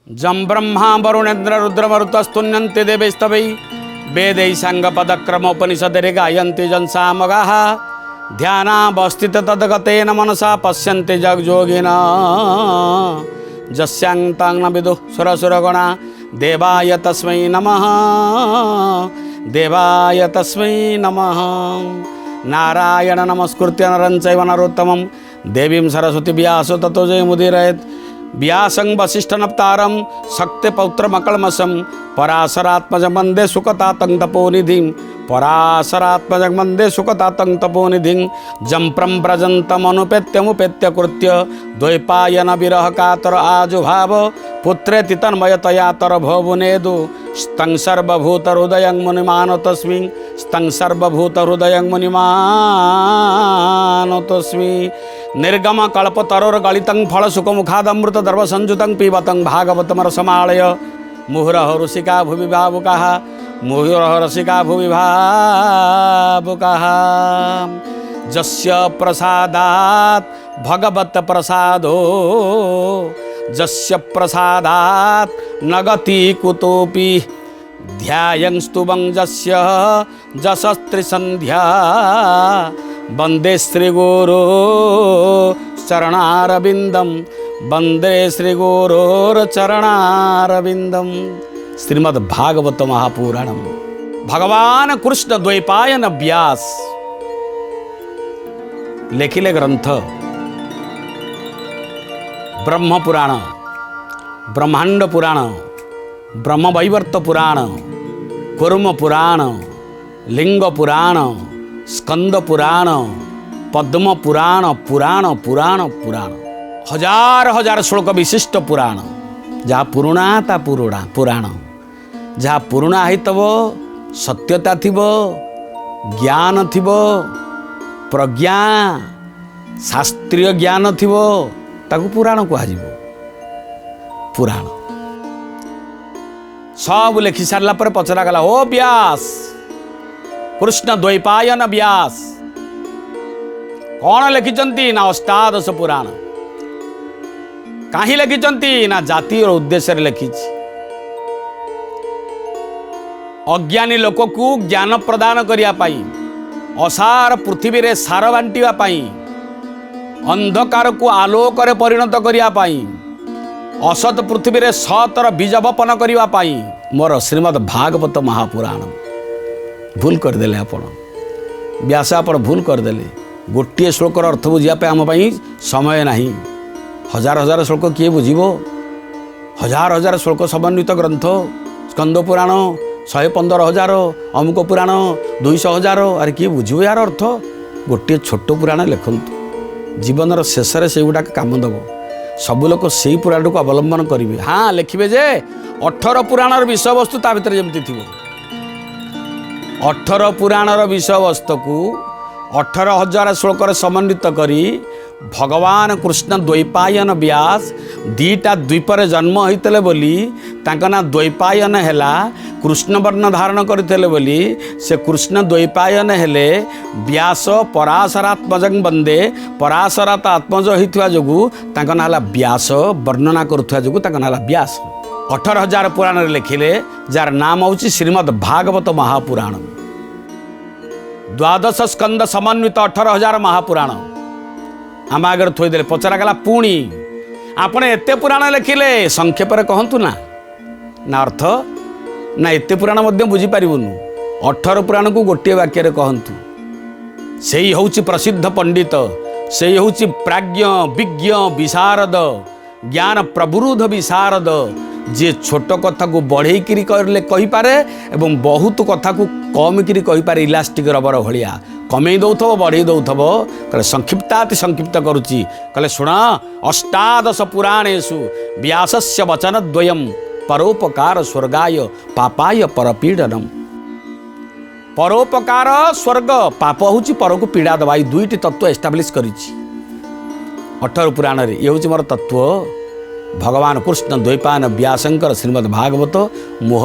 जं ब्रह्मा वरुणेन्द्र रुद्रमरुतस्तुन्यन्ते देवैस्तवै वेदै साङ्गपदक्रमोपनिषदे गायन्ति जनसामगाः ध्यानावस्थित तद्गतेन मनसा पश्यन्ति जगजोगिनः जस्यान्तं न विदुः सुरसुरगणा देवाय तस्मै नमः देवाय तस्मै नमः। नारायण नमस्कृत्य नरं चैव नरोत्तमं देवीं सरस्वती व्यासो ततो जयमुदीरयेत्। व्यासं वसिष्ठनप्तारं शक्तिपौत्रमकल्मषं पराशरात्मजं वन्दे सुकतातं तपोनिधिं पराशरात्मजं वन्दे सुकतातं तपोनिधिं। जं प्रव्रजन्तमनुपेत्यमुपेत्य कृत्य द्वैपायन विरह कातर आजुभाव पुत्रेति तन्मयतया तरभवुनेदु स्तं सर्वभूतहृदयं मुनिमानतोऽस्मि स्तं सर्वभूतहृदयं मुनिमानतोऽस्मि। निर्गम कल्पतरोर्गलितं फलसुखमुखादमृत द्रवसंयुतं पिबतं भागवतमरसमालय मुहुरः ऋषिका भुवि भावुकाः मुहुरः रसिका भुवि भावुकाः। जस्य प्रसादात् भगवत प्रसादो जस्य प्रसादात् न गति कुतोऽपि ध्यायं स्तुवं जस्य जशस्त्रिसन्ध्या वन्दे श्रीगुरो चरणारविन्दं वन्दे श्रीगुरोर्चरणारविन्दं। श्रीमद्भागवत महापुराणम। भगवान कृष्ण द्वैपायन व्यास लेखिले ग्रंथ ब्रह्म पुराण, ब्रह्मांड पुराण, ब्रह्मवैवर्त पुराण, कूर्म पुराण, लिंग पुराण, स्कंद पुराण, पद्म पुराण, पुराण पुराण पुराण हजार हजार श्लोक विशिष्ट पुराण। जहाँ पुराणा ता पुराण जहाँ पुराणा होइतब सत्यता थिब ज्ञान थिब प्रज्ञा शास्त्रीय ज्ञान थिब ताकू पुराण कहुब। पुराण सब लेखि सारा पर पचरा गला ओ व्यास कृष्ण द्वैपायन व्यास कौन लिखिंट ना अष्टादश पुराण कहीं लिखिंट ना जाति और उद्देश्य लिखी अज्ञानी लोक को ज्ञान प्रदान करने असार पृथ्वी रे सार बांटापी अंधकार को आलोक परिणत करने असत पृथ्वी रे सतर बीज बपन करने मोर श्रीमद् भागवत महापुराण भूल करदे आपण व्यास आपण भूल करदे। गोटे श्लोकर अर्थ बुझापे आम समय नहीं। हजार हजार श्लोक किए बुझीब हजार हजार श्लोक समन्वित ग्रंथ स्कंद पुराण 115,000 अमुक पुराण 200,000 अरे किए बुझीब यार अर्थ। गोटे छोट पुराण लिखतु जीवन शेष से गुड़ाक काम दब सब लोग से पुराण को अवलंबन करेंगे। हाँ लिखे जे 18 पुराणर विषय वस्तु ता भीतर जमती थी 18 पुराणर विषय वस्तु को 18,000 श्लोकर समन्वित करी भगवान कृष्ण द्वैपायन व्यास दीटा द्वीपर जन्म होते बोली तांका ना द्वैपायन हैला कृष्ण वर्ण धारण करते बोली से कृष्ण द्वैपायन हेले व्यास पराशरात्मजं वंदे पराशरात आत्मज होइथवा जोगु तांका ना हला व्यास वर्णना करुथवा जोगु तांका ना हला व्यास। 18,000 पुराण लिखिले जार नाम होची श्रीमद् भागवत महापुराण। 12 स्कंद समन्वित 18,000 महापुराण आम आगे थोदे पचरा गला पुणी आपण एते पुराण लिखिले संक्षेप कहतु ना अर्थ ना एते पुराण बुझी पारिबुनु। 18 पुराण को गोटे वाक्य कहतु से ही हूँ प्रसिद्ध पंडित से ही हूँ प्राज्ञ विज्ञ विशारद ज्ञान प्रबुरुध विशारद जे छोट कथा को बढ़े करले कहीपे एवं बहुत कथा को कम कहीपे इलास्टिक रबर भाया कमे दौथब बढ़े दौथब कहे संक्षिप्ताति संक्षिप्त करुच्ची कहे शुण अष्टादश पुराणेषु व्यासस्य वचनद्वयं परोपकार स्वर्गाय पापाय परपीडनम। परोपकार स्वर्ग पाप हूँ पर को पीड़ा दबा दुईटी तत्व एस्टाब्लीश कर 18 पुराण ये हूँ मोर तत्व भगवान कृष्ण द्वैपायन व्यासंकर श्रीमद् भागवत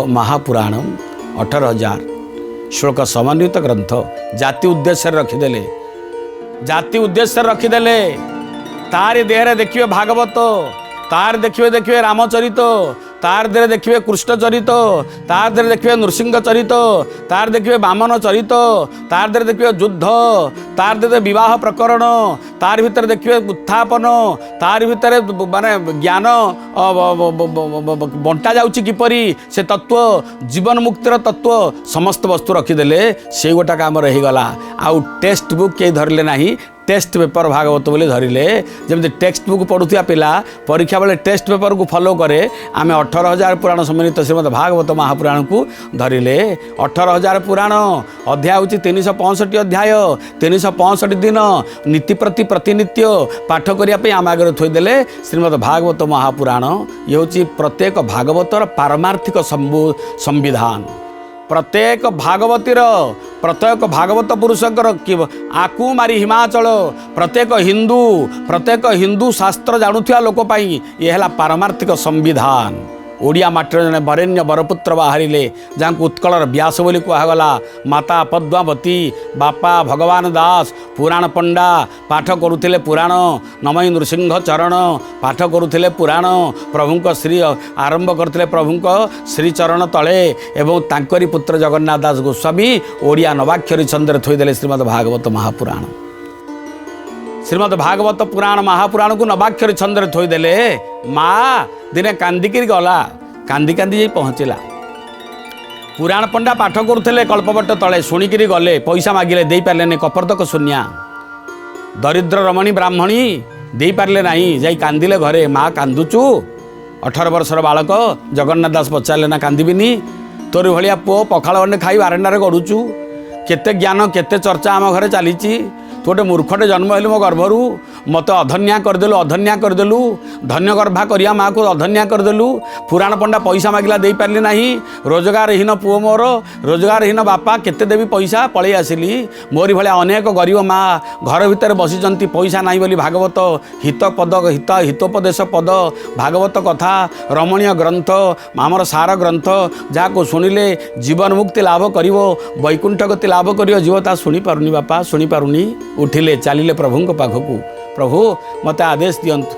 महापुराण 18,000 श्लोक समन्वित ग्रंथ जाति उद्देश्य रखिदेले जाति उद्देश्य रखिदेले तारि देहरे देखिए भागवत तार देखिए रामचरित तार देहरे देखिए कृष्ण चरित, तार देहरे देखिए नृसिंह चरित, तार देखिए बामन चरित, तार देहरे देखिए युद्ध, तार देहरे विवाह प्रकरण, तार भितर देखिए उत्थापन, तार भितर माने ज्ञान बंटा जाउची किपरि से तत्व जीवन मुक्तिर तत्व समस्त वस्तु रखीदेले से गोटा काम रहीगला। आउ टेक्स्ट बुक के धरले नहीं, टेस्ट पेपर भागवत बोले धरिले। जमी टेक्स्ट बुक पढ़ुआ पिला परीक्षा बेले टेस्ट पेपर को फॉलो करे, आम 18,000 पुराण सम्मिलित श्रीमद भागवत महापुराण को धरिले। 18,000 पुराण अध्याय हूँ 365 अध्याय, 365 दिन नीति प्रति प्रतिनित्य पाठ करने आम आगे थोदेले श्रीमद भागवत महापुराण। ये हूँ प्रत्येक भागवतर पारमार्थिक संविधान। प्रत्येक भागवतीर प्रत्येक भागवत पुरुषकर आकु मारी हिमाचल प्रत्येक हिंदू शास्त्र जानुथिया लोक पाई ये है पारमार्थिक संविधान। ओडिया माटर जने वरेण्य बरपुत्र बाहरिले जहाँ उत्कलर व्यास बोली कहगला। माता पद्मावती बापा भगवान दास पुराण पंडा पाठ करुथिले पुराण, नमई नृसिंह चरण पाठ करुथिले पुराण, प्रभुंक श्री आरंभ करथिले प्रभुंक श्री चरण तले एवं तांकरी पुत्र जगन्नाथ दास गोस्वामी ओडिया नवाक्षरी छंदरे थोईदेले श्रीमद भागवत महापुराण। श्रीमद भागवत पुराण महापुराण को नवाक्षरी छंदरे थोईदेले। माँ दिने कांदिकी गला, कांदी कांदी जाई पहुँचला। पुराण पंडा पाठ करुले कल्पवट तले शुणिक गले, पैसा मागिले दे पारे कपर्दक शून्या। दरिद्र रमणी ब्राह्मणी दे पारे ना, जाई कांदिले घरे। माँ कांदुचु? 18 वर्षर बालक जगन्नाथ दास पचारे ना कांदिबिनी? तोर भाया पुओ पखाल गंडे खाई बारंडारे गड़ुचु। केते ज्ञान केते चर्चा आम घरे चली। तू गोटे मूर्खटे जन्म हेलु मो गर्भरू, मत अधन्या करदेलु, अधन्या करदेलु। धन्य गर्भा करिया माँ को अधन्या करदेलु। पुराण पंडा पैसा मागिला दे पारे ना। रोजगारहीन पुओ मोर, रोजगारहीन बापा केते देवी पैसा पलि आसिली। मोरी भाया अनेक गरीब माँ घर भितर बसिचंती पैसा नहीं बोली भागवत हित पद हितोपदेश पद भागवत कथा रमणीय ग्रंथ आमर सार ग्रंथ जहाँ शुणिले जीवन मुक्ति लाभ करिवो, वैकुंठ गति लाभ करिवो। जीव ता शुणी पारुनी बापा, शुणी पारुनी। उठिले चलिले प्रभुंक पाखकू। प्रभु मते आदेश दियंतु,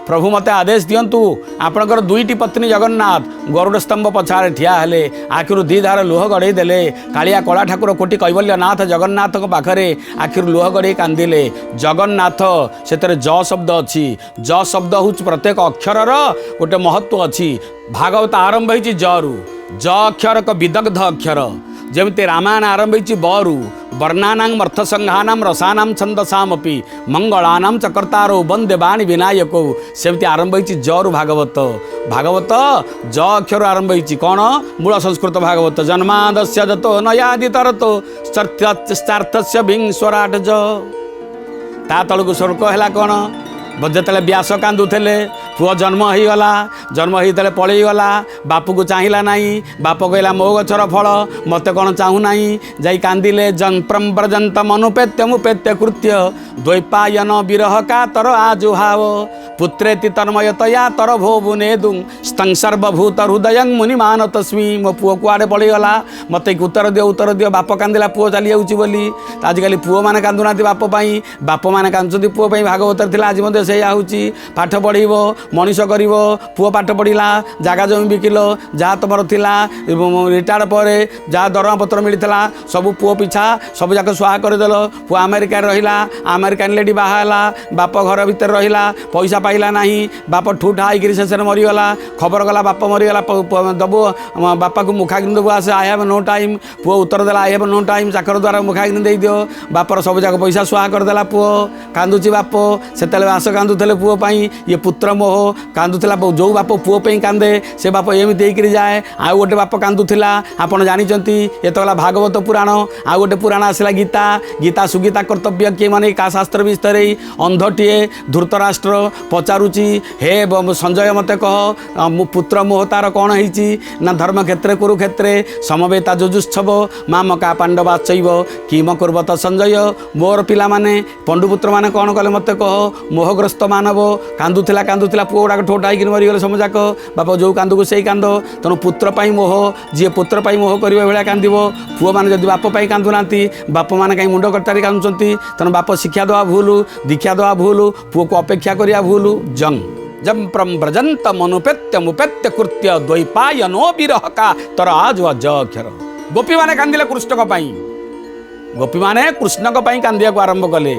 प्रभु मते आदेश दियंतु। आपणकर दुईटी पत्नी जगन्नाथ गरुड़ स्तंभ पछारे ठिया हेले, आखिरु दी धार लुह गड़े देले। कालिया कला ठाकुर कोटि कैवल्यनाथ जगन्नाथ पाखरे आखिरु लुह गड़े कांदिले। जगन्नाथ से ज शब्द अच्छी, ज शब्द हूँ प्रत्येक अक्षर गोटे महत्व अच्छी। भागवत आरंभ होती जरु, ज अक्षर एक विदग्ध अक्षर। जमी रामायण आरंभ होती बरु, वर्णानां अर्थसंघानां रसानां छंदसामपि मंगलानां चकर्तारो वंदे वाणी विनायको। सेमती आरंभ होती जरु भागवत। भागवत ज अक्षर आरंभ होती कौन? मूल संस्कृत भागवत। जन्मादस्य जतो नयादि तरतो चार्थस्य भिंस्वराट ज। ता तलକୁ स्वर्ग है कौन? ଯେତେବେଳେ ବ୍ୟାସ କାନ୍ଦୁଥିଲେ ପୁଅ ଜନ୍ମ ହେଇଗଲା, ଜନ୍ମ ହେଇଥିଲେ ପଳେଇଗଲା, ବାପକୁ ଚାହିଁଲା ନାହିଁ। ବାପ କହିଲା ମୋ ଗଛର ଫଳ ମୋତେ କ'ଣ ଚାହୁଁନାହିଁ। ଯାଇ କାନ୍ଦିଲେ। ଜନ୍ପ୍ରମ୍ ବ୍ରଜନ୍ତ ମନୁପେତ୍ୟ ମୁପେତ୍ୟ କୃତ୍ୟ ଦ୍ୱୈପାୟନ ବିରହ କାତର ଆଜୁହାବ ପୁତ୍ରେତି ତନ୍ମୟତୟା ତର ଭୋବୁ ନେଦୁଂ ସ୍ତଂ ସର୍ବଭୂତ ହୃଦୟଂ ମୁନିମାନ ତସ୍ମି। ମୋ ପୁଅ କୁଆଡ଼େ ପଳେଇଗଲା, ମୋତେ ଉତ୍ତର ଦିଅ। ବାପ କାନ୍ଦିଲା ପୁଅ ଚାଲି ଯାଉଛି ବୋଲି। ଆଜିକାଲି ପୁଅମାନେ କାନ୍ଦୁନାହାନ୍ତି ବାପ ପାଇଁ, ବାପମାନେ କାନ୍ଦୁଛନ୍ତି ପୁଅ ପାଇଁ। ଭାଗବତରେ ଥିଲା ଆଜି ମଧ୍ୟ ସେଇଆ ହେଉଛି। ପାଠ ପଢ଼ିବ, ମଣିଷ କରିବ। ପୁଅ ପାଠ ପଢ଼ିଲା, ଜାଗା ଜମି ବିକିଲ, ଯାହା ତୁମର ଥିଲା ରିଟାୟାର୍ଡ଼ ପରେ ଯାହା ଦରମା ପତ୍ର ମିଳିଥିଲା ସବୁ ପୁଅ ପିଛା ସବୁଯାକ ସ୍ୱାହା କରିଦେଲ। ପୁଅ ଆମେରିକାରେ ରହିଲା, ଆମେରିକାନ୍ ଲେଡି ବାହା ହେଲା, ବାପ ଘର ଭିତରେ ରହିଲା, ପଇସା ପାଇଲା ନାହିଁ। ବାପ ଠୁଠା ହେଇକିରି ଶେଷରେ ମରିଗଲା। ଖବର ଗଲା ବାପ ମରିଗଲା, ଦେବୁ ବାପାକୁ ମୁଖାଗ୍ନି ଦେବୁ, ଆସେ ଆଇ ହାଭ୍ ନୋ ଟାଇମ୍। ପୁଅ ଉତ୍ତର ଦେଲା ଆଇ ହାଭ୍ ନୋ ଟାଇମ୍, ଚାକର ଦ୍ୱାରା ମୁଖାଗ୍ନି ଦେଇଦିଅ। ବାପର ସବୁଯାକ ପଇସା ସ୍ୱାହା କରିଦେଲା ପୁଅ। କାନ୍ଦୁଛି ବାପ। ସେତେବେଳେ ବାସ କାନ୍ଦୁଥିଲେ ପୁଅ ପାଇଁ। ଇଏ ପୁତ୍ର ମୋହ କାନ୍ଦୁଥିଲା। ଯେଉଁ ବାପ ପୁଅ ପାଇଁ କାନ୍ଦେ ସେ ବାପ ଏମିତି ହେଇକିରି ଯାଏ। ଆଉ ଗୋଟେ ବାପ କାନ୍ଦୁଥିଲା ଆପଣ ଜାଣିଛନ୍ତି। ଏ ତ ହେଲା ଭାଗବତ ପୁରାଣ। ଆଉ ଗୋଟେ ପୁରାଣ ଆସିଲା ଗୀତା। ଗୀତା ସୁଗୀତା କର୍ତ୍ତବ୍ୟ କିଏ ମାନେ କା ଶାସ୍ତ୍ର ବିସ୍ତରେ ଅନ୍ଧଟିଏ ଧୃତରାଷ୍ଟ୍ର ପଚାରୁଛି, ହେ ସଞ୍ଜୟ ମୋତେ କହ ମୋ ପୁତ୍ର ମୋହ ତାର କ'ଣ ହେଇଛି? ନା ଧର୍ମକ୍ଷେତ୍ରେ କୁରୁକ୍ଷେତ୍ରେ ସମବେତା ଯଜୁଚ୍ଛବ ମାମକା ପାଣ୍ଡବାଚୈବ କିମ କୁର୍ବତ ସଞ୍ଜୟ। ମୋର ପିଲାମାନେ ପଣ୍ଡୁପୁତ୍ରମାନେ କ'ଣ କଲେ ମୋତେ କହ। ମୋହଗ୍ରସ୍ତ ମାନବ କାନ୍ଦୁଥିଲା ପୁଅ ଗୁଡ଼ାକ ଠୋଠା ହେଇକି ମରିଗଲେ ସମଯାକ। ବାପ ଯେଉଁ କାନ୍ଦୁକୁ ସେଇ କାନ୍ଦ। ତେଣୁ ପୁତ୍ର ପାଇଁ ମୋହ, ଯିଏ ପୁତ୍ର ପାଇଁ ମୋହ କରିବା ଭଳିଆ କାନ୍ଦିବ। ପୁଅମାନେ ଯଦି ବାପ ପାଇଁ କାନ୍ଦୁନାହାନ୍ତି, ବାପମାନେ କାହିଁ ମୁଣ୍ଡ କଟାରି କାନ୍ଦୁଛନ୍ତି? ତେଣୁ ବାପ ଶିକ୍ଷା ଦେବା ଭୁଲ, ଦୀକ୍ଷା ଦେବା ଭୁଲ, ପୁଅକୁ ଅପେକ୍ଷା କରିବା ଭୁଲ। ଜଙ୍ଗ जंप्रम व्रजंत मनुपेत्य मुपेत्य कृत्य द्वैपायनो विरह का तर आज अज अक्षर। गोपी माने कांदिले कृष्ण को, गोपी माने कृष्ण को कांदिया को आरंभ कले।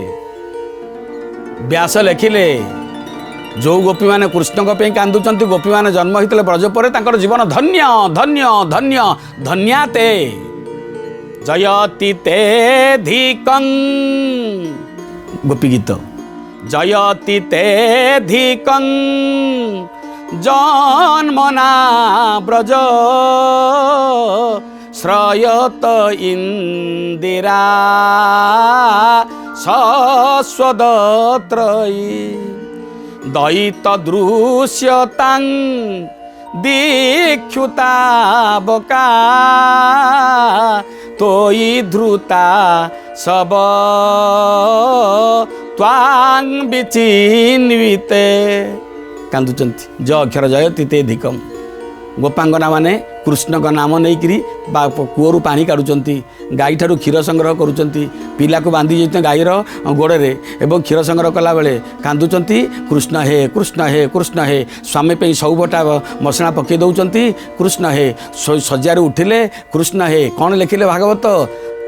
व्यास लेखिले जो गोपी माने कृष्ण को कांदुचंती, गोपी माने जन्म होते ब्रज पर तांकर जीवन धन्य धन्य धन्य धन्याते जयति ते धिकं। गोपी गीत जयति ते धिकं जन्मना ब्रज श्रयत इंदिरा शश्वदत्रयी दयित दृश्यतां दीक्षुता बका तोयि धृता सब त्वां विचिन्विते। कांदुचंती ज अक्षर जयति ते धिकं। गोपांगना माने कृष्ण का नाम नहीं करी कूअरु पानी काढ़ुचंती, गाई ठारू क्षीर संग्रह करुचंती, पिला को बांधी जाते गाईर गोड़े एवं क्षीर संग्रह कला बेले कांदुचंती कृष्ण हे कृष्ण हे कृष्ण हे। स्वामी पे सबटा मसणा पकई दौरान कृष्ण हे। सज्जार उठिले कृष्ण हे। कौन लिखिले भागवत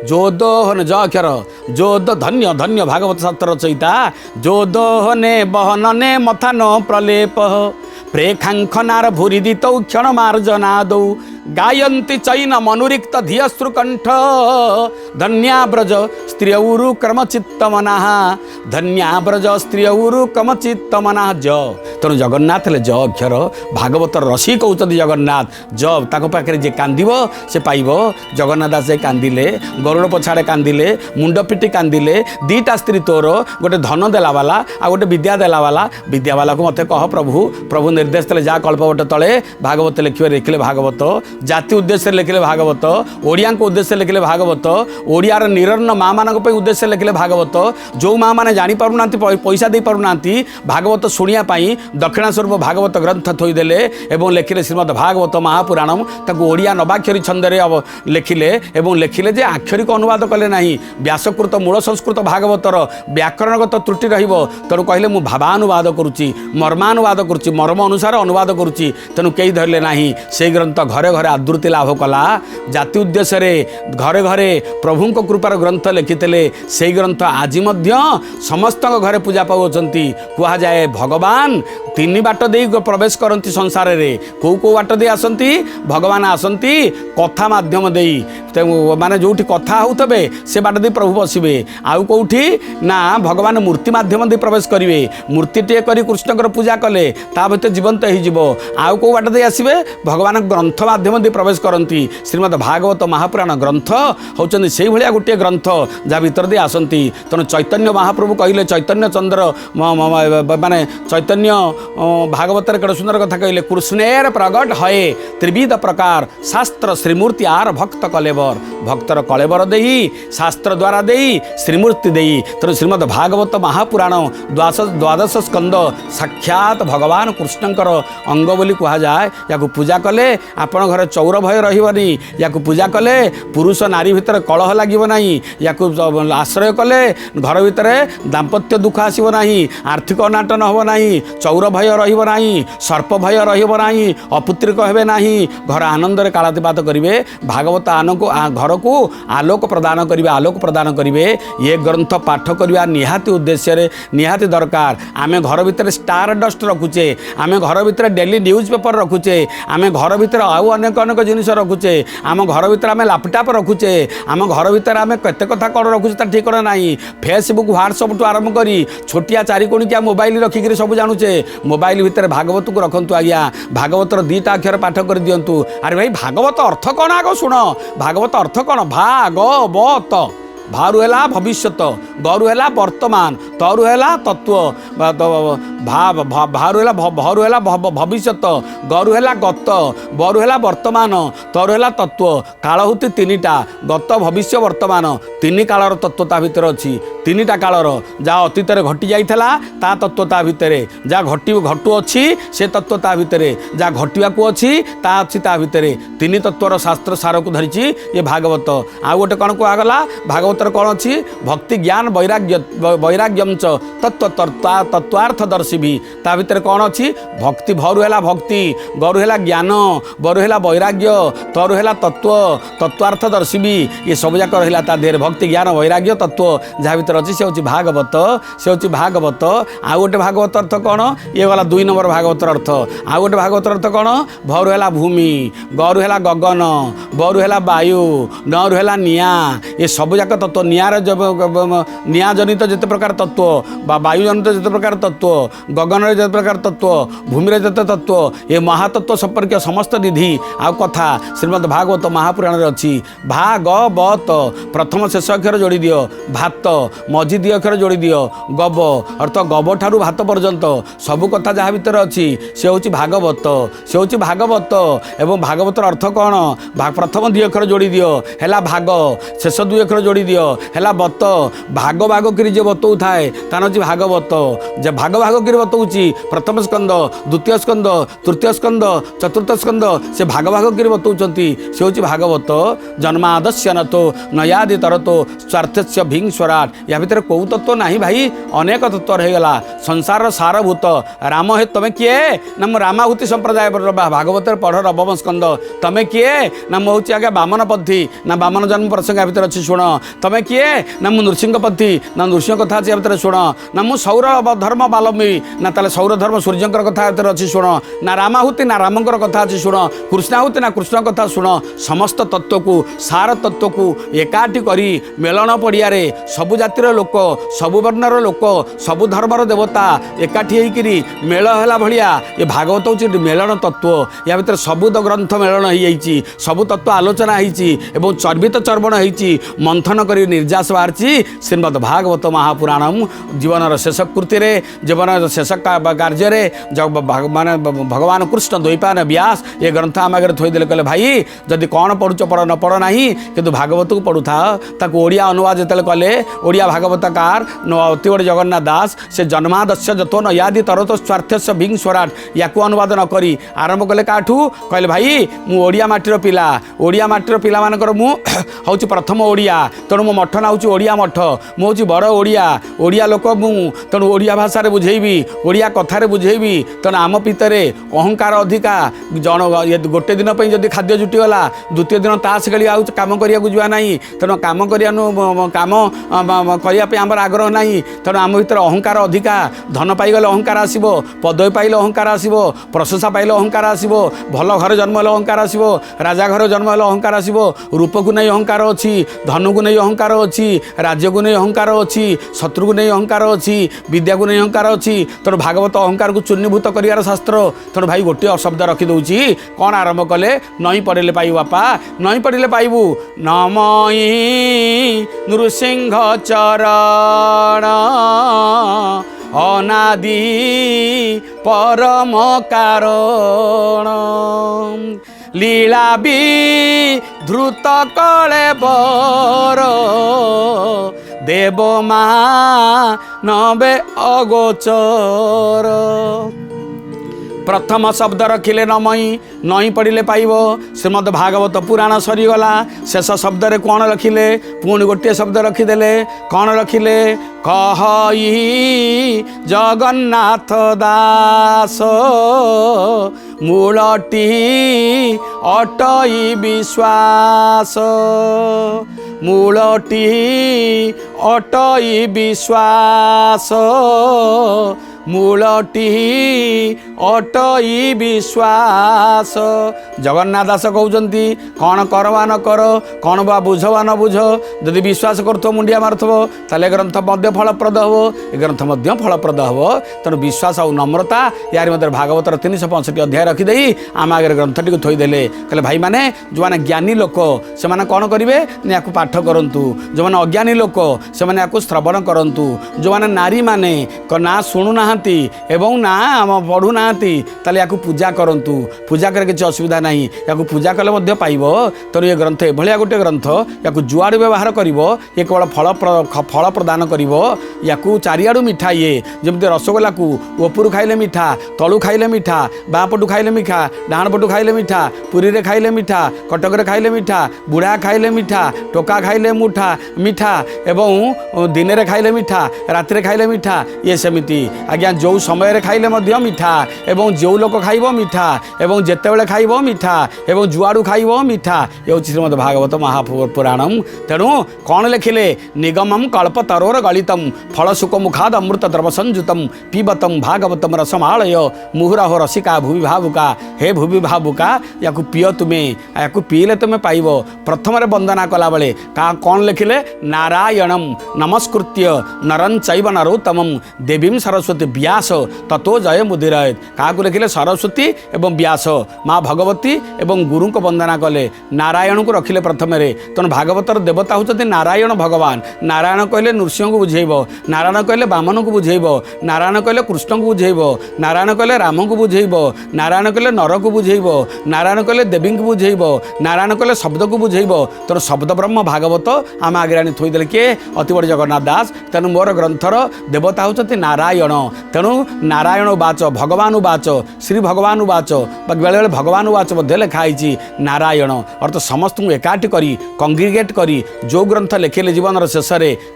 जोदोहन ज अक्षर जोद धन्य धन्य भागवत शास्त्र रचयिता जोदोहने बहनने मथान प्रलेप प्रेखांखनार भूरिदितौ क्षण मार्जनादौ गायन्ति चैन मनुरिक्त धियश्रुकण्ठ धन्याव्रज स्त्रियौरु क्रमचित्तमनाः धन्याव्रज स्त्रियौरु क्रमचित्तमनाः। ज तेणु जगन्नाथ हेले ज अक्षर भागवत रसी कहते जगन्नाथ ज ताको पाखे जे कांदिब से पाइब। जगन्नाथ दास कांदिले गरुड़ पछाड़े कांदिले मुंड पिटी कांदिले दीटा स्त्री तोर गोटे धन देला वाला आ गोटे विद्या देला वाला विद्या वाला को मते कह प्रभु प्रभु निर्देश देले जा कल्पवट तले भागवत लिखिले भागवत जाति उद्देश्य लिखिले भागवत ओडिया उद्देश्य लिखिले भागवत ओडियार निरन्न माँ मान उद्देश्य लिखिले भागवत जो माँ मैंने जापर ना पैसा दे पार ना भागवत शुणापी दक्षिणा स्वरूप भागवत ग्रंथ थोदेले और लिखिले श्रीमद भागवत महापुराणम ताको ओडिया नवाक्षरी छंदे लिखिले और लिखिले जे आक्षरिक अनुवाद कले ना व्यासकृत मूल संस्कृत भागवतर व्याकरणगत त्रुटि तेणु कहले मु भावानुवाद करुच्ची मर्मानुवाद करुच्ची मर्म अनुसार अनुवाद करुच्ची तेणु कई धरले ना से ग्रंथ घरे घरे आदृति लाभ कला जाति उद्देश्य घरे घरे प्रभु कृपार ग्रंथ लिखिते से ग्रंथ आज समस्त घरे पूजा पाउछंती। कह जाए भगवान तीन बाट दे प्रवेश करती संसार रे कौ कौ बाट दे आसती भगवान आसती कथा माध्यम दे माने जो कथा होते से बाट दे प्रभु बसवे आउ कौटी ना भगवान मूर्ति माध्यम दे प्रवेश करेंगे मूर्ति टे कर कृष्ण पूजा कले ता भीतर जीवंत हो आउ कौ बाट दे आसवे भगवान ग्रंथ माध्यम दे प्रवेश करती। श्रीमद भागवत महापुराण ग्रंथ होचंदी से भलिया गोटे ग्रंथ जहाँ भीतर दे आसती। तेणु चैतन्य महाप्रभु कहले चैतन्य चंद्र माने चैतन्य भागवत केड़ सुंदर कथा कहले कृष्णेर प्रगट हये त्रिविध प्रकार शास्त्र श्रीमूर्ति आर भक्त कलेवर भक्तर कलेवर देई शास्त्र द्वारा देई श्रीमूर्ति देई। तेणु श्रीमद भागवत महापुराण द्वादश स्कंद साक्षात भगवान कृष्णकर अंग बोली कह जाए। या पूजा कले आपण घर चौर भय रही या पूजा कले पुरुष नारी भितर कलह लगे ना या आश्रय कले घर भितर दाम्पत्य दुख आसब ना आर्थिक अनाटन हम ना चौर भय रहा सर्प भय रहा अपुत्रिक हे ना घर आनंद कालातिपात करेंगे भागवत घर को आलोक प्रदान करेंगे आलोक प्रदान करेंगे ये ग्रंथ पाठ करवा निहाती उद्देश्य निहाती दरकार। आम घर भितर स्टार डस्ट रखुचे आम घर भितर डेली न्यूज पेपर रखुचे आम घर भितर आउ अनेक अनेक जिनिस रखुचे आम घर भितर आम लैपटॉप रखुचे आम घर भितर आम केते कथा कौन रखुचे ठीक ना फेसबुक व्हाट्सअप टू आरंभ करी छोटिया चारिकोणिकिया मोबाइल रखिक सब जानूचे मोबाइल भितर भागवत को रखु आज्ञा भागवतर दीटा अक्षर पाठ कर दिंतु। अरे भाई भागवत अर्थ कौन आग शुण भागवत अर्थ कौन भागवत भारू है भविष्यत गरु है वर्तमान तरु है तत्व भारू है भरू है भविष्यत गरु है गत बरु है वर्तमान तरु है तत्व काल होती तीनटा गत भविष्य वर्तमान तीन कालर तत्व ता भितर अच्छी तीनटा कालर जहाँ अतीत घटी जाइला ता तत्व ता भितर जहाँ घटू अच्छी से तत्व ता भितर जहाँ घटवाक अच्छी ता अच्छी ता भितर तीन तत्वर शास्त्र सार को धरी ये भागवत। आ गोटे कौन कहगला भागवत भागवतर कौन अच्छी भक्ति ज्ञान वैराग्यम च तत्वार्थदर्शी भी ता भितर कौन अच्छी भक्ति भरु है भक्ति गरु है ज्ञान बरु है वैराग्य तरु है तत्व तत्वार्थदर्शी भी ये सब जाक रहा ता देह भक्ति ज्ञान वैराग्य तत्व जहाँ भर अच्छी से हूँ भागवत से हूँ भागवत आउ गोटे भागवत अर्थ कौन ये गला 2 नंबर भागवतर अर्थ आउ गोटे भागवतर अर्थ कौन भरु है भूमि गरु है गगन बरु है वायु नरु है निआ ये सब जाक तत्व निआर निआ जनित जिते प्रकार तत्व वायु जनित जिते प्रकार तत्व गगन जिते प्रकार तत्व भूमि जिते तत्व ये महातत्व संपर्क समस्त निधि आ कथा श्रीमद् भागवत महापुराण अच्छी भागवत प्रथम शेष अक्षर जोड़ी दियो भात मझी 2 अक्षर जोड़ी दियो गब अर्थ गब ठारू भात पर्यंत सबु कथा जहाँ भीतर अच्छी से हूँ भागवत से हूँ भागवत एवं भागवतर अर्थ कौन प्रथम 2 अक्षर जोड़ी दियो है भाग शेष 2 अक्षर जोड़ी दियो है बत भाग भाग करी जे बतऊ थाए तान हूँ भागवत जे भाग भाग करी बतौची प्रथम स्कंद द्वितीय स्कंद तृतीय स्कंद चतुर्थ स्कंद से भाग भाग करी बतौचंती से हूँ भागवत जन्मादस्य न तो नयादि तरतो स्वार्थस्य भिंग स्वराट या भितर कौ तत्व नहीं भाई अनेक तत्व रहीगला संसार सारभूत राम हे तमें किए ना मु रामाहुति संप्रदाय भागवत पढ़ नवम स्कंद तमें किए ना मु हूँ आगे बामन पद्धि ना बामन जन्म प्रसंग भितर अच्छी शुण तमें किए ना मु नृसिंह पद्धि ना नृसिंह कथा अच्छी भितर शुण ना मु सौर धर्म बालमी ना ताले सौर धर्म सूर्यंकर कथा भितर अच्छी शुण ना रामाहुति ना रामंकर कथा अच्छी शुण कृष्णाहुति ना कृष्ण कथा शुण समस्त तत्व को सार तत्व को एकाठी करी मेलन पड़िया सबु जातिर लोक सबु वर्णर लोक सबु धर्मर देवता एकाठी होकरी मेल है भाया ये भागवत हूँ मेलन तत्व या भर सबु ग्रंथ मेलन हो सबु तत्व आलोचना हो चर्बित चर्वण हो मंथन कर निर्यास बाहरी श्रीमद् भागवत महापुराणम जीवन शेष कृति जीवन शेष कार्य माने भगवान कृष्ण द्वैपायन व्यास ये ग्रंथ आम आगे थोदेले कहले भाई जदि कौन पढ़ुच पढ़ न पढ़ ना कि भागवत को पढ़ुथा ताको ओडिया अनुवाद जो कले ओडिया भागवतकार अतिवड़ जगन्नाथ दास से जन्मादस्य जतो न यादि तरत स्वार्थस्य भिंग स्वराट या अनुवाद न करी आरंभ कले काठू कहले भाई मु ओडिया माटीर पिला ओडिया माटीर पिला मानकर मु हूँ प्रथम ओडिया तेणु मो मठ ना हूँ ओडिया मठ मु हूँ बड़ ओडिया ओडिया लोक मु तेणु ओडिया भाषा बुझेबी ओडिया कथार बुझेबी तेणु आम भितर अहंकार अधिका जन गोटे दिन जदि खाद्य जुटिगला द्वितीय दिन ताश खेली आउ कम करने जावा ना तेणु कम काम करने आमर आग्रह ना तेणु आम भर अहंकार अधिका धन पाइगले अहंकार आसो पदवी पाइले अहंकार आसो प्रशंसा पाइले अहंकार आसो भल घर जन्म हेल्ले अहंकार आसो राजा घर जन्म हेल्ले अहंकार आसो रूप को नहीं अहंकार अच्छी धन को नहीं अहंकार अच्छी राज्य को नहीं अहंकार अच्छी शत्रु को नहीं अहंकार अच्छी विद्या को नहीं अहंकार अच्छी तेणु भागवत अहंकार को चूर्णीभूत कर शास्त्र तेणु भाई गोटे शब्द रखिदे कौन आरंभ कले नई पढ़े पाइबू बापा नई पढ़े पाइबू नमई नृसिंह चरण अनादि परम कारण लीला भी ध्रुत कले बर देव नबे अगोचर प्रथम शब्द रखिले नमई नई पढ़िले पाइब श्रीमद् भागवत पुराण सरीगला शेष शब्द रे कौन रखिले पुणी गोटे शब्द रखिदेले कौन रखिले कहि जगन्नाथ दास मूलटी अटई विश्वास मूलटी अटई विश्वास मूलटी अटई विश्वास जगन्नाथ दास कहते कौन करवा न कर कौन बा बुझवा न बुझ जदि विश्वास कर मुंडिया मारुथब ताले ग्रंथ मध्य फलप्रद हो ए ग्रंथ मध्य फलप्रद हो तेणु विश्वास और नम्रता यार मध्य भागवतर 365 अध्याय रखिदे आम आगे ग्रंथटी को थईदेले कहले भाई माने जो माने ज्ञानी लोक से माने कौन करेंगे या पाठ करूँ जो माने अज्ञानी लोक से माने श्रवण करूँ जो माने नारी माने ना शुणुना एवं ना आम पढ़ू ना ताले या पूजा करंतु पूजा करे किसी असुविधा नहीं या पूजा कले मध्य पाइब तेणु ये ग्रंथ एभलिया गोटे ग्रंथ या जुआड़ व्यवहार करिवो ये केवल फल प्रदान करिवो या चारिआडू मिठा ये जमती रसगोला को उपरू खाइले मिठा तलू खाइले मिठा बाँ पटू खाइले मिठा डाण पटू खाइले मिठा पुरी रे खाइले मिठा कटक रे खाइले मिठा बुढ़ा खाइले मिठा टोका खाइले मुठा मिठा एवं दिन रे खाइले मिठा राति रे खाइले मिठा ये सेमिति आज्ञा जो समय रे खाइले मध्य मिठा एवं जो लोक खाइबो मिठा एवं जेतेबेले खाइबो मिठा एवं जुआड़ू खाइबो मिठा ये हूँ श्रीमद् भागवत महापुराणम। तेणु कौन लिखिले निगमम कल्पतरोर गलितम फलसुक मुखाद अमृत द्रव संयुतम पीबतम भागवतम रसमालय मुहुरहो रसिका भूमि भावुका हे भूमि भावुका या पिय तुम्हें या पीले तुम्हें पाइब। प्रथम वंदना कला बेले कौन लिखिले नारायणम नमस्कृत्य नरं चैव नरोत्तमं देवीं सरस्वती व्यास ततो जय मुदिरयेत्। क्या लिखिले सरस्वती एवं व्यास माँ भगवती एवं गुरु को वंदना कले नारायण को रखिले प्रथम तेणु भागवतर देवता होती नारायण भगवान। नारायण कहले नृसिंह को बुझेब नारायण कहले बामन को बुझेब नारायण कहले कृष्ण को बुझेब नारायण कहले राम को बुझेब नारायण कहले नर को बुझेब नारायण कहले देवी को बुझेब नारायण कहले शब्द को बुझेब। तेणु शब्द ब्रह्म भागवत आम आगे आनी थोदेले किए अति बड़ जगन्नाथ दास। तेणु मोर ग्रंथर देवता होती नारायण। तेणु नारायण उवाच भगवान उवाच श्री भगवान उवाच बेले बेले भगवान उवाच लिखाई नारायण अर्थ समस्त एकाठी करी कंग्रिगेट करी जो ग्रंथ लिखिले जीवन शेष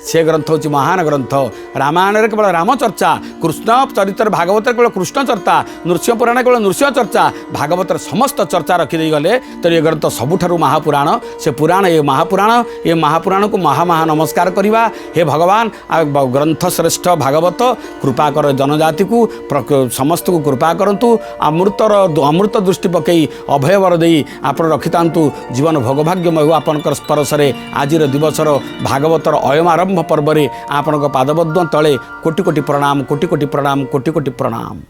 से ग्रंथ हूँ महान ग्रंथ। रामायण केवल राम चर्चा कृष्ण चरित्र भागवत केवल कृष्ण चर्चा नृसिंह पुराण केवल नृसिंह चर्चा भागवत समस्त चर्चा रखीदे गले। तो ये ग्रंथ सबुठारु महापुराण से पुराण ये महापुराण को महा नमस्कार करवा। हे भगवान ग्रंथ श्रेष्ठ भागवत कृपा कर जनजाति को समस्त को कृपा करंतु अमृत दृष्टि पकई अभय वर दे आप रखि तांतु जीवन भोगभाग्यमय हो आपनकर स्पर्शरे आज दिवसर भागवतर अयम आरंभ पर्व में आपण पादबद्ध तले कोटि कोटि प्रणाम कोटि कोटि प्रणाम कोटि कोटि प्रणाम।